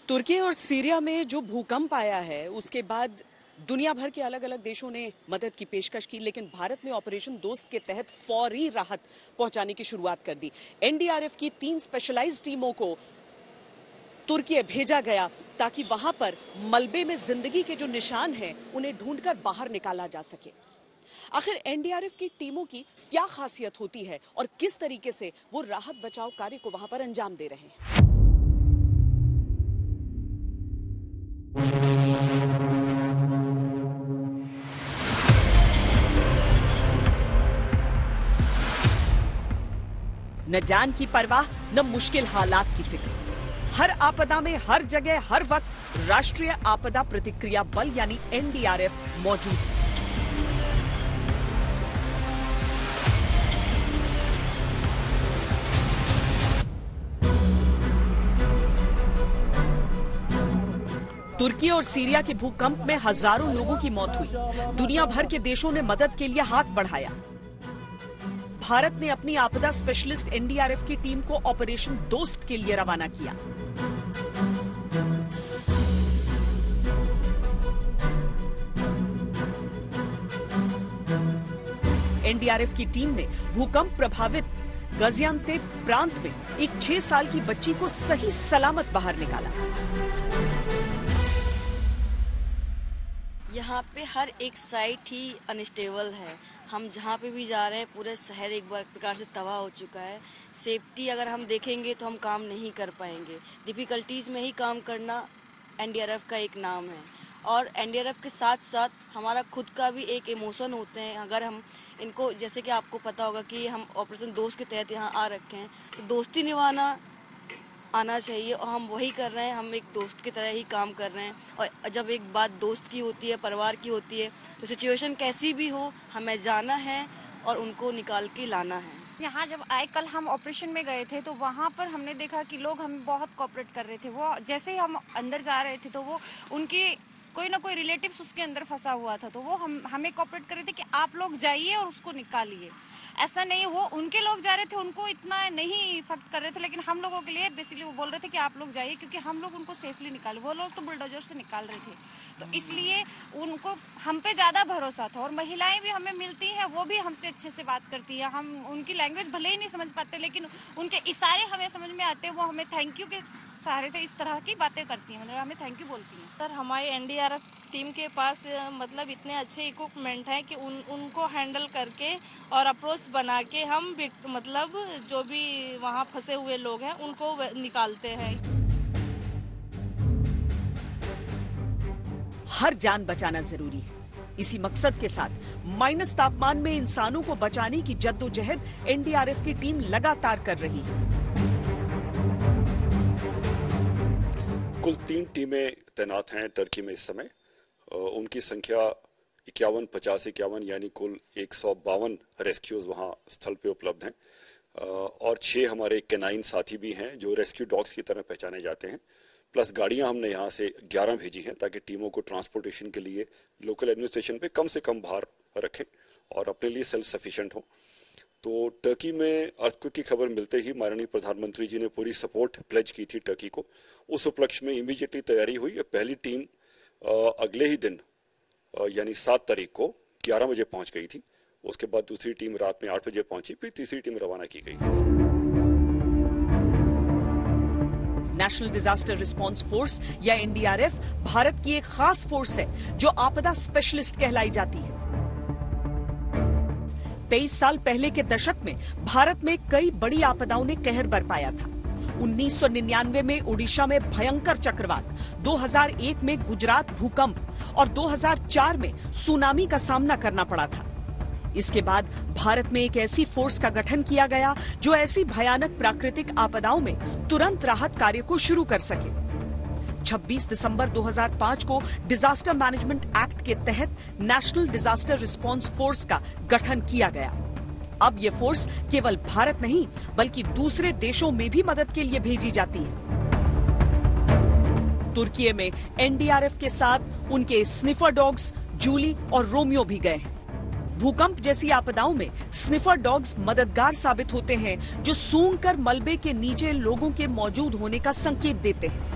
तुर्की और सीरिया में जो भूकंप आया है उसके बाद दुनिया भर के अलग अलग देशों ने मदद की पेशकश की, लेकिन भारत ने ऑपरेशन दोस्त के तहत फौरी राहत पहुंचाने की शुरुआत कर दी। एनडीआरएफ की 3 स्पेशलाइज्ड टीमों को तुर्की भेजा गया ताकि वहां पर मलबे में जिंदगी के जो निशान हैं उन्हें ढूंढकर बाहर निकाला जा सके। आखिर एनडीआरएफ की टीमों की क्या खासियत होती है और किस तरीके से वो राहत बचाव कार्य को वहां पर अंजाम दे रहे हैं? न जान की परवाह, न मुश्किल हालात की फिक्र। हर आपदा में, हर जगह, हर वक्त राष्ट्रीय आपदा प्रतिक्रिया बल यानी एनडीआरएफ मौजूद है। तुर्की और सीरिया के भूकंप में हजारों लोगों की मौत हुई। दुनिया भर के देशों ने मदद के लिए हाथ बढ़ाया। भारत ने अपनी आपदा स्पेशलिस्ट एनडीआरएफ की टीम को ऑपरेशन दोस्त के लिए रवाना किया। एनडीआरएफ की टीम ने भूकंप प्रभावित गाजियान्तेप प्रांत में एक 6 साल की बच्ची को सही सलामत बाहर निकाला। यहाँ पे हर एक साइट ही अनस्टेबल है। हम जहाँ पे भी जा रहे हैं पूरे शहर एक बार प्रकार से तबाह हो चुका है। सेफ्टी अगर हम देखेंगे तो हम काम नहीं कर पाएंगे। डिफिकल्टीज में ही काम करना एनडीआरएफ का एक नाम है। और एनडीआरएफ के साथ साथ हमारा खुद का भी एक इमोशन होते हैं। अगर हम इनको, जैसे कि आपको पता होगा कि हम ऑपरेशन दोस्त के तहत यहाँ आ रखे हैं, तो दोस्ती निभाना आना चाहिए और हम वही कर रहे हैं। हम एक दोस्त की तरह ही काम कर रहे हैं। और जब एक बात दोस्त की होती है, परिवार की होती है, तो सिचुएशन कैसी भी हो हमें जाना है और उनको निकाल के लाना है। यहाँ जब आए कल हम ऑपरेशन में गए थे तो वहाँ पर हमने देखा कि लोग हमें बहुत कोऑपरेट कर रहे थे। वो जैसे ही हम अंदर जा रहे थे तो वो उनकी कोई ना कोई रिलेटिव्स उसके अंदर फंसा हुआ था, तो वो हमें कोऑपरेट कर रहे थे कि आप लोग जाइए और उसको निकालिए। ऐसा नहीं, वो उनके लोग जा रहे थे, उनको इतना नहीं इफेक्ट कर रहे थे, लेकिन हम लोगों के लिए बेसिकली वो बोल रहे थे कि आप लोग जाइए, क्योंकि हम लोग उनको सेफली निकाले। वो लोग तो बुलडोजर से निकाल रहे थे, तो इसलिए उनको हम पे ज्यादा भरोसा था। और महिलाएं भी हमें मिलती हैं, वो भी हमसे अच्छे से बात करती है। हम उनकी लैंग्वेज भले ही नहीं समझ पाते, लेकिन उनके इशारे हमें समझ में आते हैं। वो हमें थैंक यू के सहारे से इस तरह की बातें करती हैं, मतलब हमें थैंक यू बोलती हैं। सर, हमारे एनडीआरएफ टीम के पास मतलब इतने अच्छे इक्विपमेंट हैं कि उनको हैंडल करके और अप्रोच बना के हम मतलब जो भी वहाँ फंसे हुए लोग हैं उनको निकालते हैं। हर जान बचाना जरूरी है। इसी मकसद के साथ माइनस तापमान में इंसानों को बचाने की जद्दोजहद एनडीआरएफ की टीम लगातार कर रही है। कुल 3 टीमें तैनात हैं टर्की में इस समय। उनकी संख्या 51, 50, 51 यानी कुल 152 रेस्क्यूज वहां स्थल पे उपलब्ध हैं। और 6 हमारे कैनाइन साथी भी हैं जो रेस्क्यू डॉग्स की तरह पहचाने जाते हैं। प्लस गाड़ियां हमने यहाँ से 11 भेजी हैं ताकि टीमों को ट्रांसपोर्टेशन के लिए लोकल एडमिनिस्ट्रेशन पे कम से कम भार रखें और अपने लिए सेल्फ सफिशिएंट हो। तो टर्की में अर्थक्वेक की खबर मिलते ही माननीय प्रधानमंत्री जी ने पूरी सपोर्ट प्लेज की थी टर्की को। उस उपलक्ष्य में इमीडिएटली तैयारी हुई। पहली टीम अगले ही दिन यानी 7 तारीख को 11 बजे पहुंच गई थी। उसके बाद दूसरी टीम रात में 8 बजे पहुंची, फिर तीसरी टीम रवाना की गई। नेशनल डिजास्टर रिस्पांस फोर्स या एनडीआरएफ भारत की एक खास फोर्स है जो आपदा स्पेशलिस्ट कहलाई जाती है। 23 साल पहले के दशक में भारत में कई बड़ी आपदाओं ने कहर बरपाया था। 1999 में उड़ीसा में भयंकर चक्रवात, 2001 में गुजरात भूकंप और 2004 में सुनामी का सामना करना पड़ा था। इसके बाद भारत में एक ऐसी फोर्स का गठन किया गया जो ऐसी भयानक प्राकृतिक आपदाओं में तुरंत राहत कार्य को शुरू कर सके। 26 दिसंबर 2005 को डिजास्टर मैनेजमेंट एक्ट के तहत नेशनल डिजास्टर रिस्पांस फोर्स का गठन किया गया। अब ये फोर्स केवल भारत नहीं बल्कि दूसरे देशों में भी मदद के लिए भेजी जाती है। तुर्की में एनडीआरएफ के साथ उनके स्निफर डॉग्स जूली और रोमियो भी गए हैं। भूकंप जैसी आपदाओं में स्निफर डॉग्स मददगार साबित होते हैं जो सूंघकर मलबे के नीचे लोगों के मौजूद होने का संकेत देते हैं।